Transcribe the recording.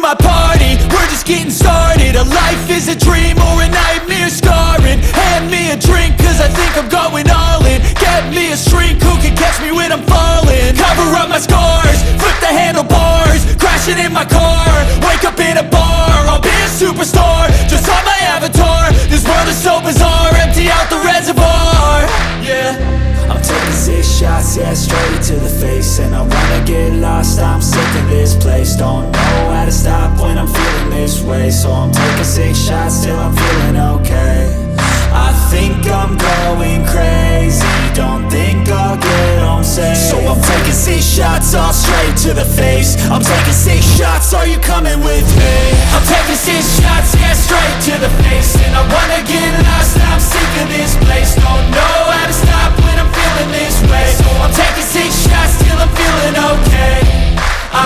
my party, we're just getting started. A life is a dream or a nightmare scarring. Hand me a drink cause I think I'm going all in. Get me a shrink who can catch me when I'm falling. Cover up my scars, flip the handlebars, crashing in my car, wake up in a bar. I'll be a superstar, just on my avatar. This world is so bizarre, empty out the reservoir. Yeah, I'm taking 6 shots, yeah, straight to the face. And I wanna get lost, I'm sick of this place. Don't know how to stop when I'm feeling this way. So I'm taking 6 shots till I'm feeling okay. I think I'm going crazy, don't think I'll get home safe. So I'm taking 6 shots, all straight to the face. I'm taking 6 shots, are you coming with me? I'm taking 6 shots, yeah, straight to the face. And I